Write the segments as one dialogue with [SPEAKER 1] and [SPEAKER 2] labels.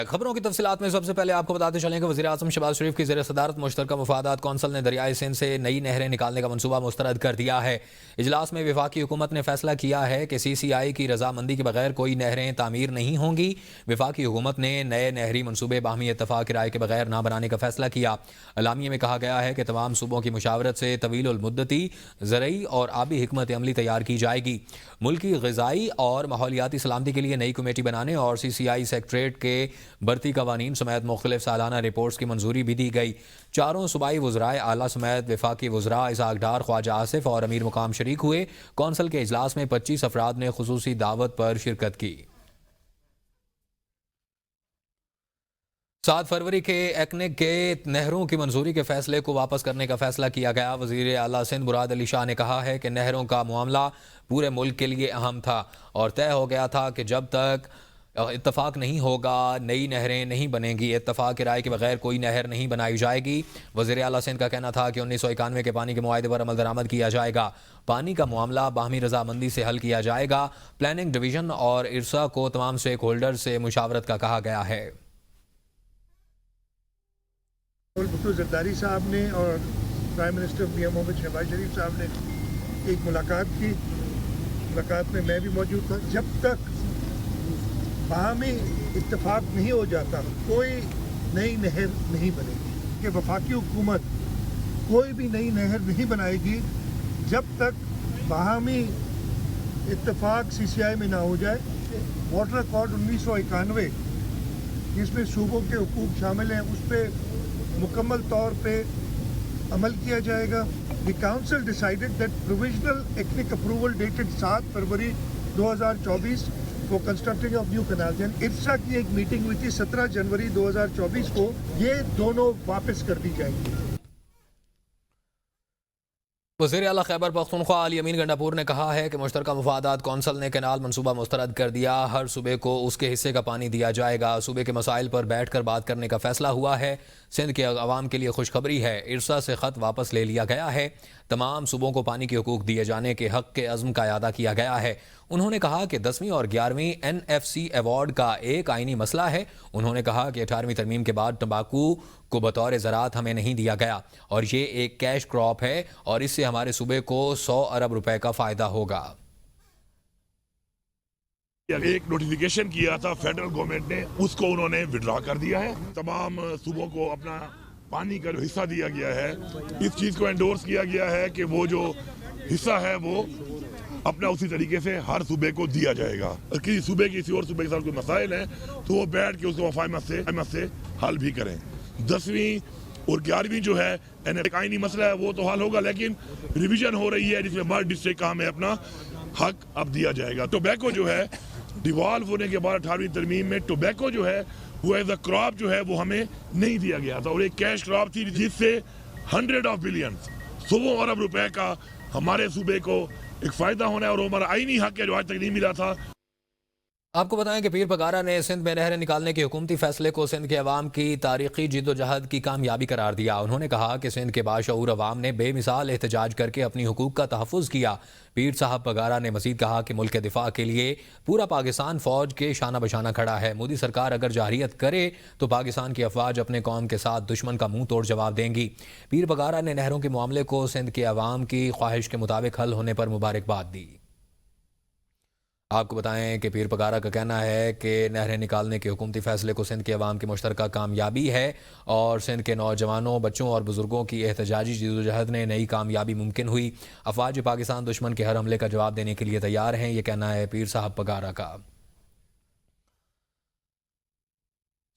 [SPEAKER 1] खबरों की तफसीलात में सबसे पहले आपको बताते चलें कि वज़ीर-ए-आज़म शहबाज शरीफ की ज़ेर सदारत मुश्तरका मुफादात कौंसल ने दरियाए सिंध से नई नहरें निकालने का मनसूबा मुस्तरद कर दिया है। इजलास में वफाकी हुकूमत ने फैसला किया है कि CCI की रजामंदी के बगैर कोई नहरें तामीर नहीं होंगी। वफाकी हुकूमत ने नए नहरी मनसूबे बाहमी इत्तफाक राय के बगैर ना बनाने का फैसला किया। अलामिया में कहा गया है कि तमाम सूबों की मुशावरत से तवील मुद्दती ज़रई और आबी हिकमत अमली तैयार की जाएगी। मुल्क की ग़िज़ाई और माहौलियाती सलामती के लिए नई कमेटी बनाने और CCI सेक्रेटरीट के बढ़ती कवानीन समेत मुख्तलिफ सालाना रिपोर्ट्स की मंजूरी भी दी गई। चारों सूबाई वज़राए आला समेत वफाकी वज़रा इसहाक डार, ख्वाजा आसिफ और अमीर मुकाम शरीक हुए। कौंसल के इजलास में 25 अफराद ने खुसूसी दावत पर शिरकत की। 7 फरवरी के एकनेक के नहरों की मंजूरी के फैसले को वापस करने का फैसला किया गया। वज़ीर आला सिंध मुराद अली शाह ने कहा है कि नहरों का मामला पूरे मुल्क के लिए अहम था और तय हो गया था कि जब तक इत्तफाक नहीं होगा नई नहरें नहीं बनेंगी। इत्तफाक की राय के बगैर कोई नहर नहीं बनाई जाएगी। वज़ीर आला सिंध का कहना था कि 1991 के पानी के मुआहदे पर अमल दरामद किया जाएगा। पानी का मामला बाहमी रजामंदी से हल किया जाएगा। प्लानिंग डिवीजन और इरसा को तमाम स्टेक होल्डर से मुशावरत का कहा गया है।
[SPEAKER 2] भुट्टो जरदारी साहब ने और प्राइम मिनिस्टर मियां मोहम्मद शहबाज शरीफ साहब ने एक मुलाकात की। मुलाकात में मैं भी मौजूद था। जब तक बाहमी इत्तफाक नहीं हो जाता कोई नई नहर नहीं बनेगी। कि वफाकी हुकूमत कोई भी नई नहर नहीं बनाएगी जब तक बाहमी इत्तफाक CCI में ना हो जाए। वाटर अकॉर्ड 1991 जिसमें सूबों के हुकूक शामिल हैं उस पर मुकम्मल तौर पे अमल किया जाएगा। The council decided that provisional ethnic approval dated 7 February 2024 for constructing of new canals and इरसा की एक मीटिंग हुई थी 17 जनवरी 2024 को। ये दोनों वापस कर दी जाएंगी।
[SPEAKER 1] वज़ीर आला खैबर पख्तूनख्वा अली अमीन गंडापुर ने कहा है कि मुश्तरका मुफादात कौंसल ने कैनाल मनसूबा मुस्तरद कर दिया। हर सूबे को उसके हिस्से का पानी दिया जाएगा। सूबे के मसाइल पर बैठ कर बात करने का फैसला हुआ है। सिंध के अवाम के लिए खुशखबरी है, इरसा से ख़त वापस ले लिया गया है। तमाम सूबों को पानी के हुकूक दिए जाने के हक़ के अज़्म का अदा किया गया है। उन्होंने कहा कि 10वीं और 11वीं NFC अवार्ड का एक आइनी मसला है। उन्होंने कहा कि 18वीं तरमीम के बाद तंबाकू को बतौर ज़राअत हमें नहीं दिया गया और ये एक कैश क्रॉप है और इससे हमारे सूबे को 100 अरब रुपए का फ़ायदा होगा।
[SPEAKER 3] एक नोटिफिकेशन किया था फेडरल गवर्नमेंट ने, उसको उन्होंने विड्रॉ कर दिया है। तमाम सूबों को अपना पानी का जो हिस्सा दिया गया है, इस चीज़ को एंडोर्स किया गया है कि वो जो हिस्सा है वो अपना उसी तरीके से हर सूबे को दिया जाएगा। और किसी सूबे की किसी और सूबे के साथ कोई मसाइल हैं तो वो बैठ के उसको वफामत से हल भी करें। 10वीं और 11वीं जो है एक आइनी मसला है वो तो हल होगा, लेकिन रिवीजन हो रही है जिसमें मर्द डिस्ट्रिक्ट का हमें अपना हक अब दिया जाएगा। टोबैको जो है डिवॉल्व होने के बाद 18वीं तरमीम में टोबैको जो है वो एज अ क्रॉप जो है वो हमें नहीं दिया गया था और एक कैश क्रॉप थी जिससे 100 ऑफ बिलियंस 100 अरब रुपए का हमारे सूबे को एक फ़ायदा होना है और हमारा आईनी हक है जो आज तक नहीं मिला था।
[SPEAKER 1] आपको बताएं कि पीर पगारा ने सिंध में नहरें निकालने के हुकूमती फैसले को सिंध के अवाम की तारीखी जिद्दोजहद की कामयाबी करार दिया। उन्होंने कहा कि सिंध के बाशऊर अवाम ने बेमिसाल एहतजाज करके अपनी हुकूक का तहफ़्फ़ुज़ किया। पीर साहब पगारा ने मज़ीद कहा कि मुल्क के दिफा के लिए पूरा पाकिस्तान फ़ौज के शाना बशाना खड़ा है। मोदी सरकार अगर जाहिरियत करे तो पाकिस्तान की अफवाज अपने कौम के साथ दुश्मन का मुंह तोड़ जवाब देंगी। पीर पगारा ने नहरों के मामले को सिंध के अवाम की ख्वाहिश के मुताबिक हल होने पर मुबारकबाद दी। आपको बताएं कि पीर पगारा का कहना है कि नहरें निकालने के हुकूमती फैसले को सिंध के अवाम की मुश्तरका कामयाबी है और सिंध के नौजवानों, बच्चों और बुजुर्गों की एहतजाजी जिद्दोजहद ने नई कामयाबी मुमकिन हुई। अफवाज पाकिस्तान दुश्मन के हर हमले का जवाब देने के लिए तैयार हैं, ये कहना है पीर साहब पगारा का।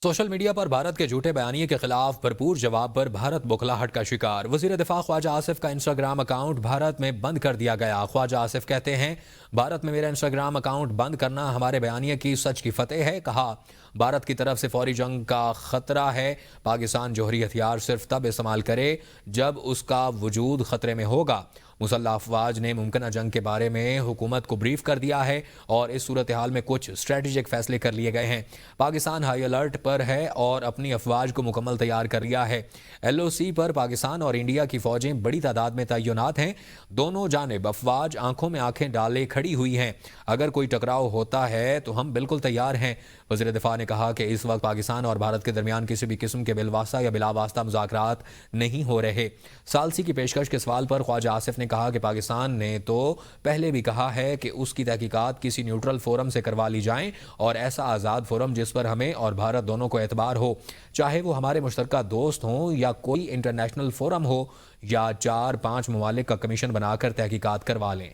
[SPEAKER 1] सोशल मीडिया पर भारत के झूठे बयानिए के खिलाफ भरपूर जवाब पर भारत बुखलाहट का शिकार। वज़ीर दिफा ख्वाजा आसिफ का इंस्टाग्राम अकाउंट भारत में बंद कर दिया गया। ख्वाजा आसिफ कहते हैं, भारत में मेरा इंस्टाग्राम अकाउंट बंद करना हमारे बयानिए की सच की फतेह है। कहा, भारत की तरफ से फौरी जंग का खतरा है। पाकिस्तान जौहरी हथियार सिर्फ तब इस्तेमाल करे जब उसका वजूद खतरे में होगा। मुसल्लह अफवाज ने मुमकिन जंग के बारे में हुकूमत को ब्रीफ कर दिया है और इस सूरत हाल में कुछ स्ट्रेटेजिक फैसले कर लिए गए हैं। पाकिस्तान हाई अलर्ट पर है और अपनी अफवाज को मुकम्मल तैयार कर लिया है। LOC पर पाकिस्तान और इंडिया की फौजें बड़ी तादाद में तैनात हैं। दोनों जानिब अफवाज आंखों में आंखें डाले खड़ी हुई हैं। अगर कोई टकराव होता है तो हम बिल्कुल तैयार हैं। वज़ीर दिफा ने कहा कि इस वक्त पाकिस्तान और भारत के दरमियान किसी भी किस्म के बिलवास्ता या बिलावास्ता मुज़ाकरात नहीं हो रहे। सालसी की पेशकश के सवाल पर ख्वाजा आसिफ ने कहा कि पाकिस्तान ने तो पहले भी कहा है कि उसकी तहकीकात किसी न्यूट्रल फोरम से करवा ली जाएं, और ऐसा आज़ाद फोरम जिस पर हमें और भारत दोनों को एतबार हो, चाहे वो हमारे मुश्तरका दोस्त हों या कोई इंटरनेशनल फोरम हो, या 4-5 ममालिक का कमीशन बनाकर तहकीकात करवा लें।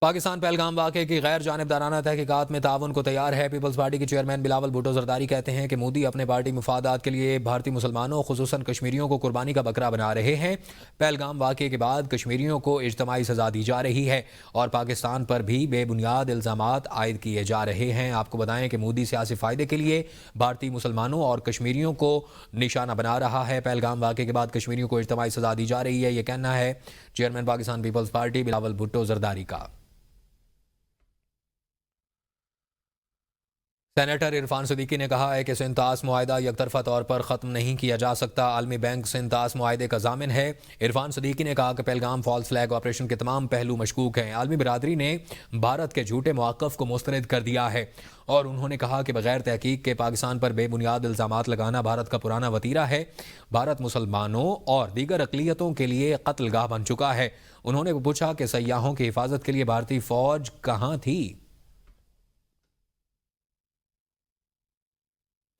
[SPEAKER 1] पाकिस्तान पहलगाम वाक़े की गैर जानिबदाराना तहकीकात में ताउन को तैयार है। पीपल्स पार्टी के चेयरमैन बिलावल भुट्टो जरदारी कहते हैं कि मोदी अपने पार्टी मुफादात के लिए भारतीय मुसलमानों खुसूसन कश्मीरियों को कुर्बानी का बकरा बना रहे हैं। पहलगाम वाक़े के बाद कश्मीरियों को इज्तमाई सज़ा दी जा रही है और पाकिस्तान पर भी बेबुनियाद इल्ज़ामात आयद किए जा रहे हैं। आपको बताएं कि मोदी सियासी फ़ायदे के लिए भारतीय मुसलमानों और कश्मीरियों को निशाना बना रहा है। पहलगाम वाक़े के बाद कश्मीरियों को इज्तमाई सज़ा दी जा रही है, यह कहना है चेयरमैन पाकिस्तान पीपल्स पार्टी बिलावल भुट्टो जरदारी का। सेनेटर इरफान सदीकी ने कहा है कि सिंतास मुआहिदा यकतरफा तौर पर ख़त्म नहीं किया जा सकता। आलमी बैंक सिंतास मुआहिदे का ज़ामिन है। इरफान सदीकी ने कहा कि पहलगाम फॉल्स फ्लैग ऑपरेशन के तमाम पहलू मशकूक हैं। आलमी बिरादरी ने भारत के झूठे मौक़िफ़ को मुस्तरद कर दिया है और उन्होंने कहा कि बगैर तहकीक के पाकिस्तान पर बेबुनियाद इल्ज़ामात लगाना भारत का पुराना वतीरा है। भारत मुसलमानों और दीगर अक़लियतों के लिए कत्लगाह बन चुका है। उन्होंने पूछा कि सयाहों की हिफाजत के लिए भारतीय फ़ौज कहाँ थी।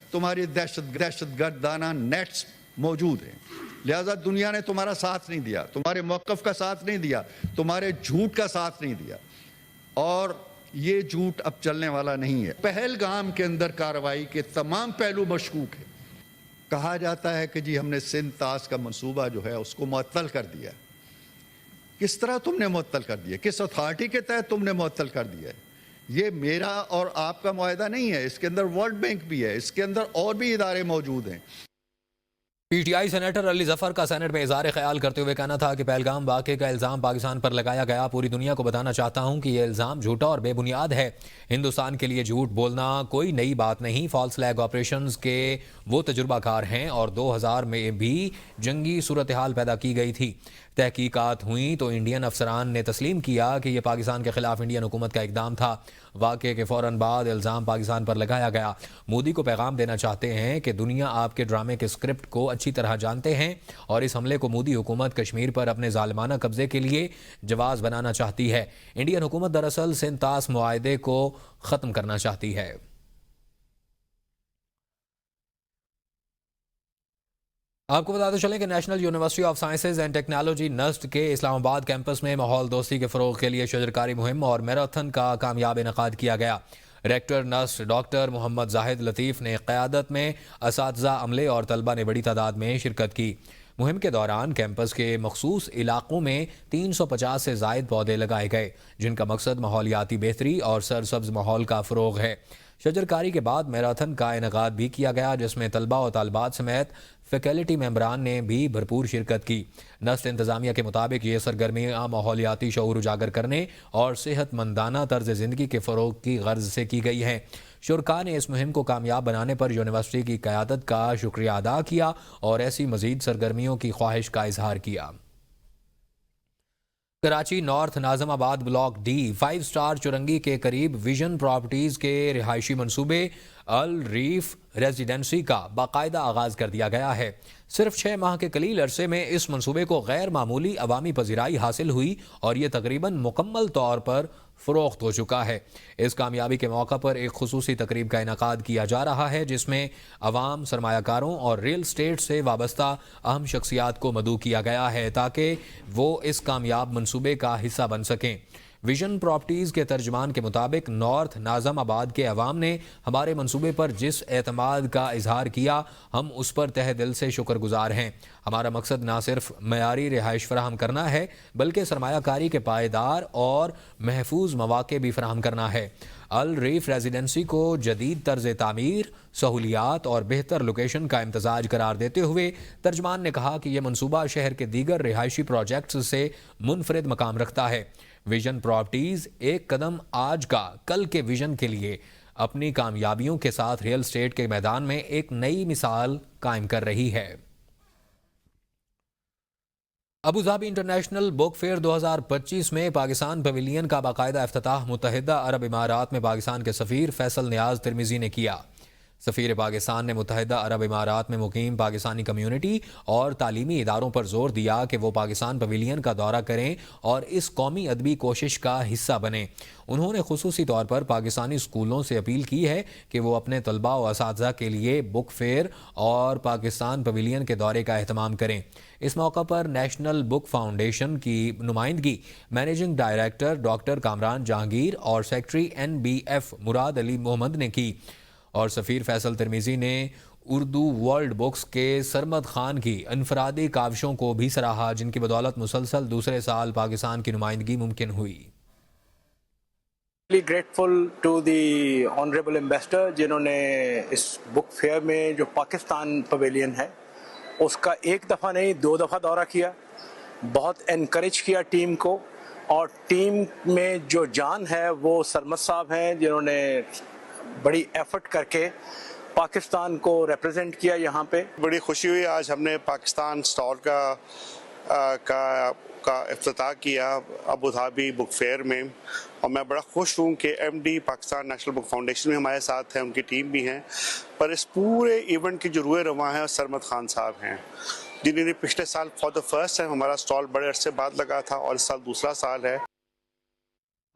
[SPEAKER 4] तुम्हारी दहशतगर्दाना नेट्स मौजूद हैं, लिहाजा दुनिया ने तुम्हारा साथ नहीं दिया, तुम्हारे मौक़िफ़ का साथ नहीं दिया, तुम्हारे झूठ का साथ नहीं दिया, और ये झूठ अब चलने वाला नहीं है। पहलगाम के अंदर कार्रवाई के तमाम पहलू मशकूक है। कहा जाता है कि जी हमने सिंतास का मंसूबा जो है उसको मुअत्तल कर दिया। किस तरह तुमने मुअत्तल कर दिया? किस अथॉरिटी के तहत तुमने मुअत्तल कर दिया है? ये मेरा और आपका मुआहिदा नहीं है, इसके अंदर वर्ल्ड बैंक भी है, इसके अंदर और भी इदारे मौजूद हैं।
[SPEAKER 1] पीटीआई सेनेटर अली जफर का सेनेट में इज़हार ख्याल करते हुए कहना था कि पहलगाम वाक़े का इल्ज़ाम पाकिस्तान पर लगाया गया। पूरी दुनिया को बताना चाहता हूं कि यह इल्ज़ाम झूठा और बेबुनियाद है। हिंदुस्तान के लिए झूठ बोलना कोई नई बात नहीं। फॉल्स फ्लैग ऑपरेशंस के वो तजुर्बाकार हैं और 2000 में भी जंगी सूरत हाल पैदा की गई थी। तहकीकात हुई तो इंडियन अफसरान ने तस्लीम किया कि यह पाकिस्तान के खिलाफ इंडियन हुकूमत का इकदाम था। वाक़े के फ़ौरन बाद इल्ज़ाम पाकिस्तान पर लगाया गया। मोदी को पैगाम देना चाहते हैं कि दुनिया आपके ड्रामे के स्क्रिप्ट को अच्छी तरह जानते हैं और इस हमले को मोदी हुकूमत कश्मीर पर अपने जालिमाना कब्जे के लिए जवाज़ बनाना चाहती है। इंडियन हुकूमत दरअसल सिंतास मुआहिदे को ख़त्म करना चाहती है। आपको बताते चलें कि National University of Sciences and Technology NUST के इस्लामाबाद कैंपस में माहौल दोस्ती के फ़रोग़ के लिए शजरकारी मुहिम और मैराथन का कामयाब इनेकाद किया गया। रेक्टर नस्ट डॉक्टर मोहम्मद जाहिद लतीफ़ ने क़यादत में असातिज़ा, अमले और तलबा ने बड़ी तादाद में शिरकत की। मुहिम के दौरान कैंपस के मखसूस इलाकों में 350 से ज़ायद पौधे लगाए गए, जिनका मकसद माहौलियाती बेहतरी और सरसब्ज माहौल का फ़रोग़ है। शजरकारी के बाद मैराथन का इनेकाद भी किया गया, जिसमें तलबा और तालबात समेत फैकल्टी मेंबरान ने भी भरपूर शिरकत की। नस्ट इंतज़ामिया के मुताबिक ये सरगर्मियाँ माहौलियाती शऊर उजागर करने और सेहतमंदाना तर्ज ज़िंदगी के फ़रोग़ की गर्ज से की गई हैं। शुरका ने इस मुहिम को कामयाब बनाने पर यूनिवर्सिटी की क़यादत का शुक्रिया अदा किया और ऐसी मज़ीद सरगर्मियों की ख्वाहिश का इजहार किया। Karachi north Nazimabad block D 5 star Chowrangi के करीब विजन प्रॉपर्टीज़ के रिहायशी मनसूबे अल रीफ रेजिडेंसी का बाकायदा आगाज़ कर दिया गया है। सिर्फ 6 माह के कलील अरसे में इस मनसूबे को गैर मामूली अवामी पज़ीराई हासिल हुई और ये तकरीबन मुकम्मल तौर पर फ़रोख्त हो चुका है। इस कामयाबी के मौका पर एक खुसूसी तकरीब का इनेकाद किया जा रहा है, जिसमें अवाम, सरमायाकारों और रियल स्टेट से वाबस्ता अहम शख्सियात को मदऊ किया गया है ताकि वो इस कामयाब मनसूबे का हिस्सा बन सकें। विजन प्रॉपर्टीज़ के तर्जमान के मुताबिक नॉर्थ नाज़िमाबाद के अवाम ने हमारे मनसूबे पर जिस एतमाद का इजहार किया, हम उस पर तहे दिल से शुक्रगुजार हैं। हमारा मकसद ना सिर्फ मयारी रिहाइश फराहम करना है, बल्कि सरमायाकारी के पायदार और महफूज मौके भी फराहम करना है। अल रीफ रेजिडेंसी को जदीद तर्ज तामीर, सहूलियात और बेहतर लोकेशन का इम्तजाज करार देते हुए तर्जमान ने कहा कि यह मनसूबा शहर के दीगर रिहायशी प्रोजेक्ट्स से मुनफरिद मकाम रखता है। विजन प्रॉपर्टीज़ एक कदम आज का कल के विजन के लिए अपनी कामयाबियों के साथ रियल स्टेट के मैदान में एक नई मिसाल कायम कर रही है। अबूधाबी इंटरनेशनल बुक फेयर 2025 में पाकिस्तान पवेलियन का बाकायदा इफ्तिताह मुत्तहिदा अरब इमारात में पाकिस्तान के सफ़ीर फैसल नियाज तिरमिज़ी ने किया। सफ़ीर पाकिस्तान ने मुत्तहिदा अरब इमारात में मुकीम पाकिस्तानी कम्यूनिटी और तालीमी इदारों पर जोर दिया कि वो पाकिस्तान पवेलियन का दौरा करें और इस कौमी अदबी कोशिश का हिस्सा बने। उन्होंने खुसूसी तौर पर पाकिस्तानी स्कूलों से अपील की है कि वो अपने तलबा और असातिज़ा के लिए बुक फेयर और पाकिस्तान पवेलियन के दौरे का एहतमाम करें। इस मौका पर नेशनल बुक फाउंडेशन की नुमाइंदगी managing director doctor Kamran Jahangir और सेक्रेटरी NBF मुराद अली मोहम्मद ने की। और सफ़ीर फैसल तिरमिज़ी ने उर्दू वर्ल्ड बुक्स के सरमद खान की इनफरादी काविशों को भी सराहा, जिनकी बदौलत मुसलसल दूसरे साल पाकिस्तान की नुमाइंदगी मुमकिन हुई।
[SPEAKER 5] Grateful to the honourable ambassador जिन्होंने इस बुक फेयर में जो पाकिस्तान पवेलियन है उसका एक दफ़ा नहीं 2 दफ़ा दौरा किया, बहुत एनकरेज किया टीम को। और टीम में जो जान है वो सरमद साहब हैं जिन्होंने बड़ी एफर्ट करके पाकिस्तान को रिप्रेजेंट किया यहाँ पे।
[SPEAKER 6] बड़ी खुशी हुई आज हमने पाकिस्तान स्टॉल का इफ्तिताह किया अबू धाबी बुक फेयर में, और मैं बड़ा खुश हूँ कि MD Pakistan national book foundation में हमारे साथ हैं, उनकी टीम भी हैं, पर इस पूरे इवेंट के जो रुए रवां हैं सरमद खान साहब हैं जिन्होंने पिछले साल फॉर द फर्स्ट टाइम हमारा स्टॉल बड़े अरसे बाद लगा था और इस साल दूसरा साल है।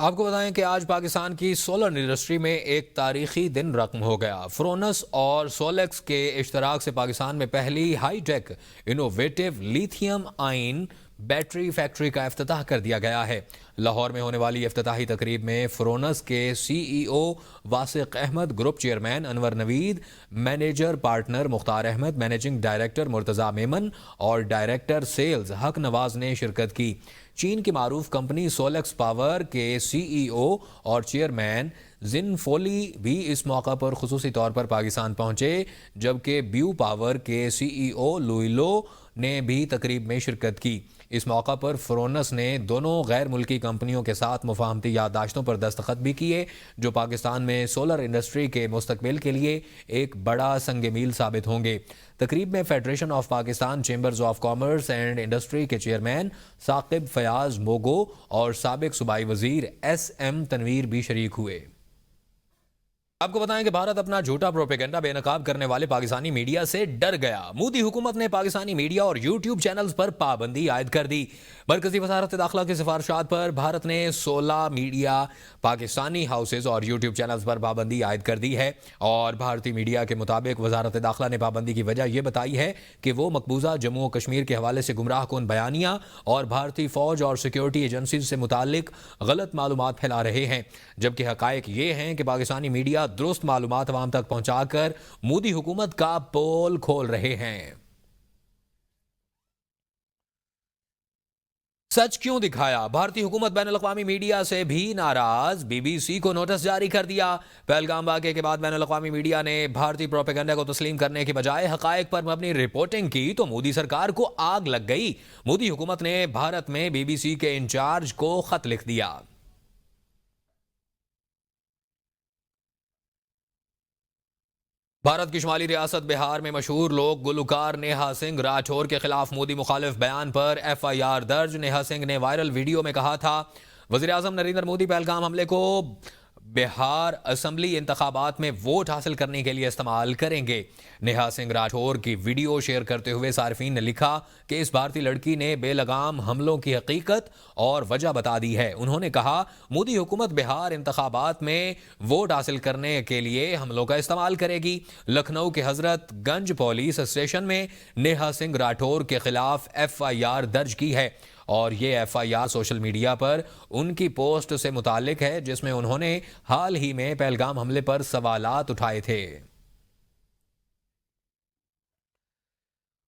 [SPEAKER 1] आपको बताएं कि आज पाकिस्तान की सोलर इंडस्ट्री में एक तारीखी दिन रकम हो गया। फ्रोनस और सोलेक्स के इश्तराक से पाकिस्तान में पहली high tech innovative lithium ion battery factory का इफ्तिताह कर दिया गया है। लाहौर में होने वाली इफ्तिताही तकरीब में फ्रोनस के CEO Wasiq Ahmed, group chairman Anwar Naveed, manager partner Mukhtar Ahmed, managing director Murtaza Memon और डायरेक्टर सेल्स हक नवाज ने शिरकत की। चीन की मारूफ कंपनी सोलेक्स पावर के CEO और चेयरमैन जिन फोली भी इस मौका पर खुसूसी तौर पर पाकिस्तान पहुंचे, जबकि ब्यू पावर के CEO लुइलो ने भी तकरीब में शिरकत की। इस मौका पर फ्रोनस ने दोनों गैर मुल्की कंपनियों के साथ मुफाहमती याददाश्तों पर दस्तखत भी किए, जो पाकिस्तान में सोलर इंडस्ट्री के मुस्तकबिल के लिए एक बड़ा संग मील साबित होंगे। तकरीब में federation of Pakistan chambers of commerce and industry के चेयरमैन साकिब फयाज मोगो और साबिक सूबाई वजीर SM तनवीर भी शरीक हुए। आपको बताएं कि भारत अपना झूठा प्रोपेगेंडा बेनकाब करने वाले पाकिस्तानी मीडिया से डर गया। मोदी हुकूमत ने पाकिस्तानी मीडिया और यूट्यूब चैनल्स पर पाबंदी आयद कर दी। मरकजी वजारत दाखिला की सिफारिशात पर भारत ने 16 मीडिया पाकिस्तानी हाउसेज और यूट्यूब चैनल्स पर पाबंदी आयद कर दी है। और भारतीय मीडिया के मुताबिक वजारत दाखिला ने पाबंदी की वजह यह बताई है कि वो मकबूजा जम्मू और कश्मीर के हवाले से गुमराह कुन बयानिया और भारतीय फौज और सिक्योरिटी एजेंसी से मुतालिक गलत मालूमात फैला रहे हैं, जबकि हकायक ये हैं कि पाकिस्तानी मीडिया दुरुस्त मालूमात अवाम तक पहुंचाकर मोदी हुकूमत का पोल खोल रहे हैं। सच क्यों दिखाया? भारतीय हुकूमत बैनुल-अक़वामी मीडिया से भी नाराज, BBC को नोटिस जारी कर दिया। पहलगाम वाक़े के बाद बैनुल-अक़वामी मीडिया ने भारतीय प्रोपेगेंडा को तस्लीम करने के बजाय हक़ाइक़ पर मबनी रिपोर्टिंग की तो मोदी सरकार को आग लग गई। मोदी हुकूमत ने भारत में BBC के इंचार्ज को खत लिख दिया। भारत की शुमाली रियासत बिहार में मशहूर लोक गुलकार नेहा सिंह राठौर के खिलाफ मोदी मुखालिफ बयान पर FIR दर्ज। नेहा सिंह ने वायरल वीडियो में कहा था, वज़ीर आज़म नरेंद्र मोदी पहलगाम हमले को बिहार असम्बली इंतखाबात में वोट हासिल करने के लिए इस्तेमाल करेंगे। नेहा सिंह राठौर की वीडियो शेयर करते हुए सार्फिन ने लिखा कि इस भारतीय लड़की ने बेलगाम हमलों की हकीकत और वजह बता दी है। उन्होंने कहा, मोदी हुकूमत बिहार इंतखाबात में वोट हासिल करने के लिए हमलों का इस्तेमाल करेगी। लखनऊ के हजरतगंज पुलिस स्टेशन में नेहा सिंह राठौर के खिलाफ FIR दर्ज की है और ये FIR सोशल मीडिया पर उनकी पोस्ट से मुतालिक है जिसमें उन्होंने हाल ही में पहलगाम हमले पर सवालात उठाए थे।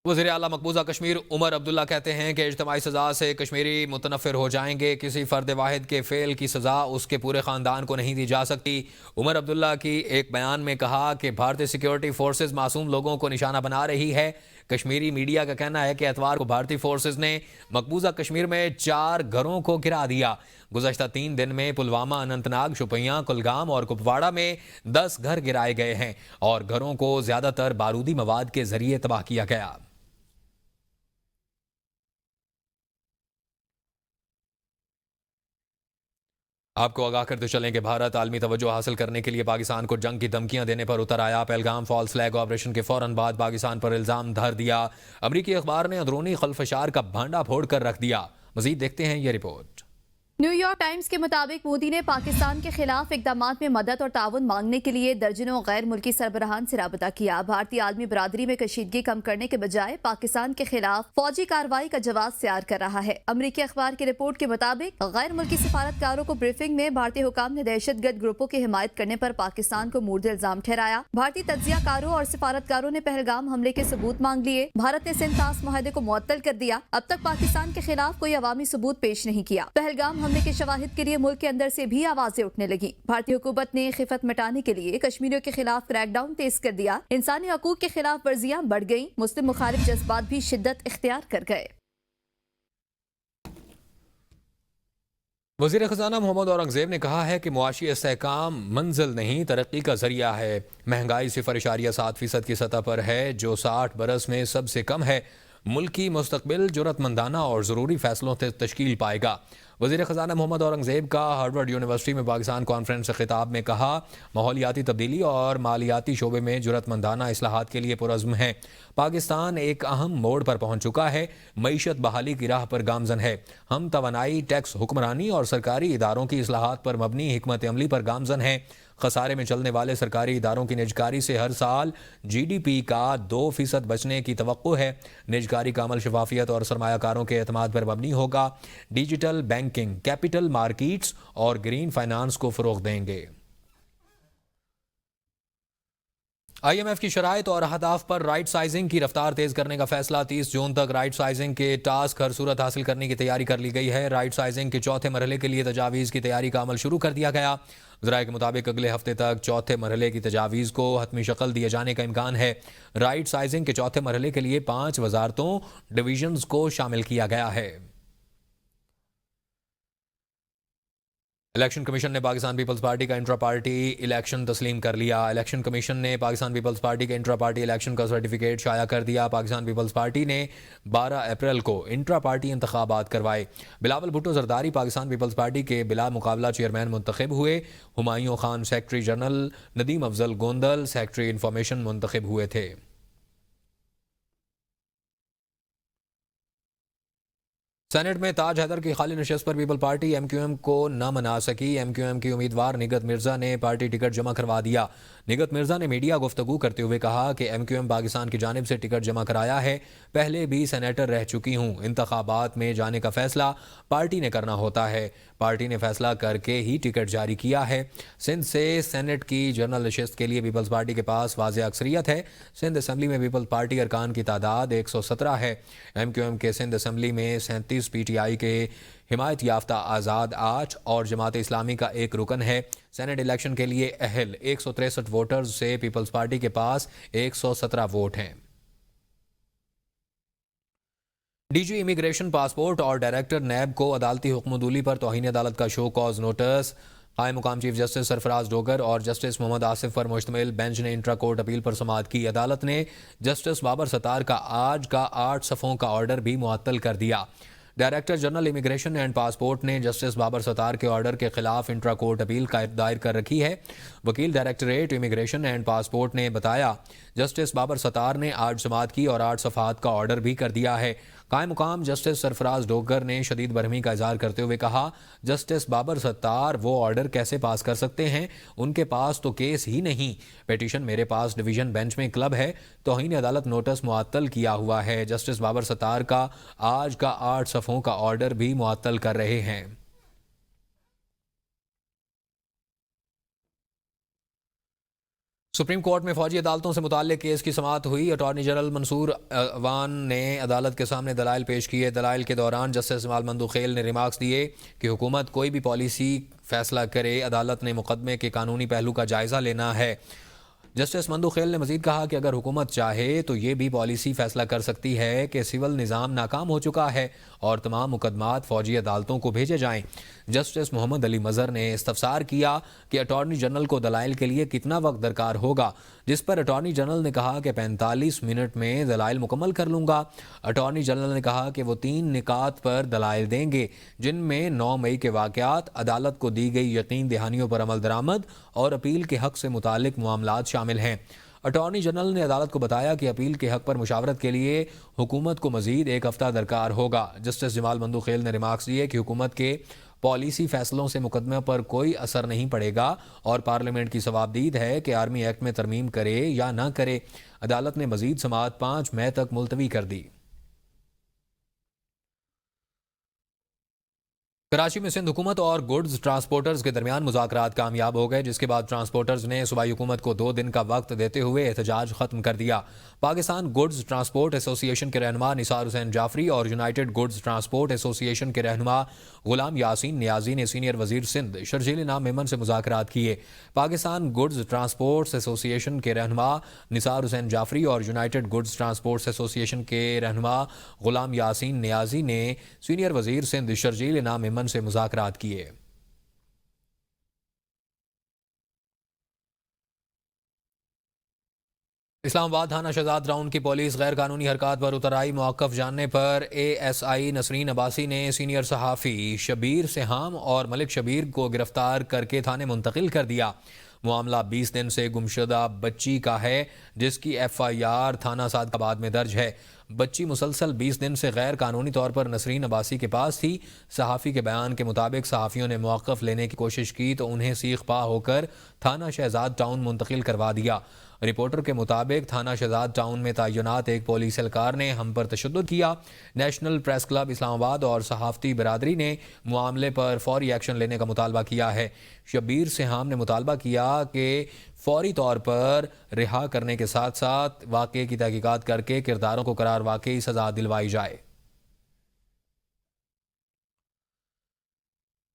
[SPEAKER 1] वज़ीर आला मकबूजा कश्मीर उमर अब्दुल्ला कहते हैं कि इज्तिमाई सज़ा से कश्मीरी मुतनफ़िर हो जाएंगे। किसी फ़र्द वाहिद के फ़ेल की सज़ा उसके पूरे ख़ानदान को नहीं दी जा सकती। उमर अब्दुल्ला की एक बयान में कहा कि भारतीय सिक्योरिटी फोर्सेज मासूम लोगों को निशाना बना रही है। कश्मीरी मीडिया का कहना है कि एतवार को भारतीय फोर्सेज ने मकबूजा कश्मीर में 4 घरों को गिरा दिया। गुज़श्ता 3 दिन में पुलवामा, अनंतनाग, शुपियां, कुलगाम और कुपवाड़ा में 10 घर गिराए गए हैं और घरों को ज़्यादातर बारूदी मवाद के जरिए तबाह किया गया। आपको आगाह करते चलें कि भारत आलमी तवज्जो हासिल करने के लिए पाकिस्तान को जंग की धमकियां देने पर उतर आया। पहलगाम फॉल्स फ्लैग ऑपरेशन के फौरन बाद पाकिस्तान पर इल्जाम धर दिया। अमरीकी अखबार ने अंदरूनी खलफशार का भांडा फोड़ कर रख दिया। मजीद देखते हैं ये रिपोर्ट।
[SPEAKER 7] न्यूयॉर्क टाइम्स के मुताबिक मोदी ने पाकिस्तान के खिलाफ इकदामात में मदद और ताउन मांगने के लिए दर्जनों गैर मुल्की सरबराहान से राबता किया। भारतीय आलमी बरादरी में कशीदगी कम करने के बजाय पाकिस्तान के खिलाफ फौजी कार्रवाई का जवाब तैयार कर रहा है। अमरीकी अखबार की रिपोर्ट के मुताबिक गैर मुल्की सफारतकारों को ब्रीफिंग में भारतीय हुकाम ने दहशतगर्द ग्रुपों की हिमायत करने पर पाकिस्तान को मुर्द इल्जाम ठहराया। भारतीय तज्जियाकारों और सिफारतकारों ने पहलगाम हमले के सबूत मांग लिए। भारत ने सिंध तास मुआहदे को मुअत्तल कर दिया। अब तक पाकिस्तान के खिलाफ कोई अवामी सबूत पेश नहीं किया। पहलगाम हमले के शवाहिद के लिए मुल्क के अंदर से भी आवाजें उठने लगी। भारतीय हुकूमत ने खिफत मिटाने के लिए कश्मीरियों के खिलाफ क्रैकडाउन तेज कर दिया। इंसानी हकूक के खिलाफ वर्जियां बढ़ गईं। मुस्लिम मुखालिफ जज्बात भी शिद्दत इख्तियार कर गए।
[SPEAKER 1] वज़ीर ख़ज़ाना मोहम्मद औरंगज़ेब ने कहा है कि मुआशी इस्तेहकाम मंजिल नहीं तरक्की का जरिया है। महंगाई 0.7% की सतह पर है, जो 60 बरस में सबसे कम है। मुल्की मुस्तकबिल जुरतमंदाना और ज़रूरी फैसलों से तश्कील पाएगा। वज़ीर ख़ज़ाना मोहम्मद औरंगज़ेब का हार्वर्ड यूनिवर्सिटी में पाकिस्तान कॉन्फ्रेंस से खिताब में कहा, माहौलियाती तब्दीली और मालियाती शोबे में जुरतमंदाना इस्लाहात के लिए पुरज़्म है। पाकिस्तान एक अहम मोड़ पर पहुँच चुका है। मईशत बहाली की राह पर गामजन है। हम तवानाई, टैक्स, हुक्मरानी और सरकारी इदारों की इस्लाहात पर मबनी हिकमत अमली पर गामजन है। खसारे में चलने वाले सरकारी इदारों की निजकारी से हर साल GDP का 2% बचने की तवक्को है। निजकारी का अमल शफाफियत और सरमायाकारों के एतमाद पर मबनी होगा। डिजिटल बैंकिंग, कैपिटल मार्केट्स और ग्रीन फाइनेंस को फ़रोग़ देंगे। IMF की शराइत और अहदाफ पर राइट साइजिंग की रफ्तार तेज करने का फैसला। 30 जून तक राइट साइजिंग के टास्क हर सूरत हासिल करने की तैयारी कर ली गई है। राइट साइजिंग के चौथे मरहले के लिए तजावीज़ की तैयारी का अमल शुरू कर दिया गया। ज़राए के मुताबिक अगले हफ्ते तक चौथे मरहले की तजावीज़ को हतमी शक्ल दिए जाने का इम्कान है। राइट साइजिंग के चौथे मरहले के लिए 5 वजारतों डिवीजन्स को शामिल किया गया है। इलेक्शन कमीशन ने पाकिस्तान पीपल्स पार्टी का इंट्रा पार्टी इलेक्शन तस्लीम कर लिया। इलेक्शन कमीशन ने पाकिस्तान पीपल्स पार्टी के इंट्रा पार्टी इलेक्शन का सर्टिफिकेट शाया कर दिया। पाकिस्तान पीपल्स पार्टी ने 12 अप्रैल को इंट्रा पार्टी इंतखाबात करवाए। बिलावल भुट्टो जरदारी पाकिस्तान पीपल्स पार्टी के बिला मुकाबला चेयरमैन मुंतखब हुए। Humayun Khan secretary general, Nadeem Afzal Gondal secretary information मुंतखब हुए थे। सेनेट में ताज हैदर की खाली नशस्त पर पीपल पार्टी MQM को न मना सकी। MQM की उम्मीदवार निगत मिर्जा ने पार्टी टिकट जमा करवा दिया। निगत मिर्जा ने मीडिया गुफ्तगू करते हुए कहा कि MQM पाकिस्तान की जानिब से टिकट जमा कराया है। पहले भी सेनेटर रह चुकी हूँ। इंतखाबात में जाने का फैसला पार्टी ने करना होता है। पार्टी ने फैसला करके ही टिकट जारी किया है। सिंध से सेनेट की जनरल नशस्त के लिए पीपल्स पार्टी के पास वाज़ेह अक्सरियत है। सिंध असम्बली में पीपल्स पार्टी अरकान की तादाद 117 है। MQM के सिंध असम्बली में 37, PTI के हिमायत याफ्ता आज़ाद 8 और जमात इस्लामी का 1 रुकन है। सेनेट इलेक्शन के लिए अहल 163 वोटर्स से पीपल्स पार्टी के पास 117 वोट हैं। DG इमिग्रेशन, पासपोर्ट और डायरेक्टर नैब को अदालती हुक्मदूली पर तौहीन अदालत का शो कॉज नोटिस। कायम मुकाम चीफ जस्टिस सरफराज डोगर और जस्टिस मोहम्मद आसिफ पर मुश्तमिल बेंच ने इंट्रा कोर्ट अपील पर समाअत की। अदालत ने जस्टिस बाबर सत्तार का आज का 8 सफ़ों का ऑर्डर भी मुअत्तल कर दिया। Director general immigration and passport ने जस्टिस बाबर सत्तार के ऑर्डर के खिलाफ इंट्रा कोर्ट अपील दायर कर रखी है। वकील डायरेक्टरेट इमिग्रेशन एंड पासपोर्ट ने बताया, जस्टिस बाबर सत्तार ने आज समाअत की और 8 सफ़ात का ऑर्डर भी कर दिया है। कायम मुकाम जस्टिस सरफराज डोगर ने शदीद बरहमी का इजहार करते हुए कहा, जस्टिस बाबर सत्तार वो ऑर्डर कैसे पास कर सकते हैं? उनके पास तो केस ही नहीं। पिटीशन मेरे पास डिवीजन बेंच में क्लब है। तौहीन अदालत नोटिस मुअत्तल किया हुआ है। जस्टिस बाबर सत्तार का आज का 8 सफ़ों का ऑर्डर भी मुअत्तल कर रहे हैं। सुप्रीम कोर्ट में फौजी अदालतों से मुताल्लिक केस की समाअत हुई। अटॉर्नी जनरल मंसूर अवान ने अदालत के सामने दलाइल पेश किए। दलाइल के दौरान जस्टिस जमाल मंदुखेल ने रिमार्क्स दिए कि हुकूमत कोई भी पॉलिसी फैसला करे, अदालत ने मुकदमे के कानूनी पहलू का जायजा लेना है। जस्टिस मंदू खेल ने मजीद कहा कि अगर हुकूमत चाहे तो ये भी पॉलिसी फैसला कर सकती है कि सिविल निज़ाम नाकाम हो चुका है और तमाम मुकदमात फौजी अदालतों को भेजे जाएं। जस्टिस मोहम्मद अली मज़हर ने इस्तफसार किया कि अटॉर्नी जनरल को दलाइल के लिए कितना वक्त दरकार होगा, जिस पर अटॉर्नी जनरल ने कहा कि 45 मिनट में दलाइल मुकम्मल कर लूँगा। अटॉर्नी जनरल ने कहा कि वो 3 निकात पर दलाइल देंगे, जिनमें 9 मई के वाक़यात, अदालत को दी गई यकीन दहानियों पर अमल दरामद और अपील के हक़ से मुतालिक मामलात शामिल हैं। अटॉर्नी जनरल ने अदालत को बताया कि अपील के हक़ पर मुशावरत के लिए हुकूमत को मज़ीद 1 हफ़्ता दरकार होगा। जस्टिस जमाल मंदू खेल ने रिमार्क्स दिए कि हुकूमत के पॉलिसी फैसलों से मुकदमे पर कोई असर नहीं पड़ेगा और पार्लियामेंट की सवाबदीद है कि आर्मी एक्ट में तरमीम करे या ना करे। अदालत ने मज़ीद समाअत 5 मई तक मुलतवी कर दी। कराची में सिंध हुकूमत और गुड्स ट्रांसपोर्टर्स के दरमियान मुज़ाकरात कामयाब हो गए, जिसके बाद ट्रांसपोर्टर्स ने सूबाई हुकूमत को 2 दिन का वक्त देते हुए एहतजाज खत्म कर दिया। पाकिस्तान गुड्स ट्रांसपोर्ट एसोसिएशन के रहनुमा निसार हुसैन जाफरी और यूनाइटेड गुड्स ट्रांसपोर्ट एसोसिएशन के रहनुमा गुलाम यासीन नियाजी ने सीनियर वजीर सिंध शर्जील इनाम मेमन से मुज़ाकरात किए। पाकिस्तान गुड्स ट्रांसपोर्ट एसोसिएशन के रहनुमा निसार हुसैन जाफरी और यूनाइटेड गुड्स ट्रांसपोर्ट एसोसिएशन के रहनुमा गुलाम यासीन नियाजी ने सीनियर वजीर सिंध शर्जील इनाम मेमन से मुज़ाकरात किए। इस्लामाबाद थाना शहजाद टाउन की पुलिस गैर कानूनी हरकत पर उतर आई। मौक़िफ़ जानने पर ASI नसरीन अब्बासी ने सीनियर सहाफ़ी शबीर सिहाम और मलिक शबीर को गिरफ्तार करके थाने मुंतकिल कर दिया। मामला 20 दिन से गुमशुदा बच्ची का है, जिसकी FIR थाना सादकाबाद में दर्ज है। बच्ची मुसलसल 20 दिन से गैर कानूनी तौर पर नसरीन अब्बासी के पास थी। सहाफ़ी के बयान के मुताबिक सहाफ़ियों ने मौक़िफ़ लेने की कोशिश की तो उन्हें सीख पा होकर थाना शहजाद टाउन मुंतकिल करवा दिया। रिपोर्टर के मुताबिक थाना शहजाद टाउन में तैनात एक पुलिस एहलकार ने हम पर तशद्दुद किया। नेशनल प्रेस क्लब इस्लामाबाद और सहाफ़ती बरादरी ने मामले पर फौरी एक्शन लेने का मुतालबा किया है। शबीर सिहाम ने मुतालबा किया कि फौरी तौर पर रिहा करने के साथ साथ वाक़े की तहकीकात करके किरदारों को करार वाकई सज़ा दिलवाई जाए।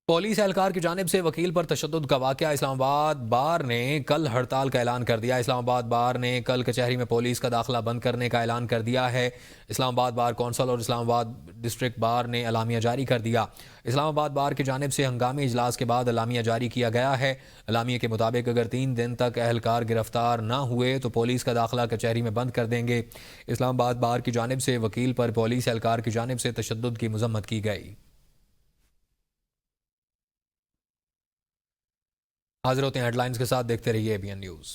[SPEAKER 1] पुलिस एहलकार की जानिब से वकील पर तशद्दुद का वाक़या। इस्लामाबाद बार ने कल हड़ताल का ऐलान कर दिया। इस्लामाबाद बार ने कल कचहरी में पुलिस का दाखिला बंद करने का ऐलान कर दिया है। इस्लामाबाद बार कौंसल और इस्लामाबाद डिस्ट्रिक्ट बार ने अलामिया जारी कर दिया। इस्लामाबाद बार की जानिब से हंगामी इजलास के बाद अलामिया जारी किया गया है। अलामिया के मुताबिक अगर 3 दिन तक एहलकार गिरफ्तार न हुए तो पुलिस का दाखिला कचहरी में बंद कर देंगे। इस्लामाबाद बार की जानिब से वकील पर पुलिस एहलकार की जानिब से तशद्दुद की मजम्मत की गई। हाजिर होते हैं हेडलाइंस के साथ, देखते रहिए ABN न्यूज़।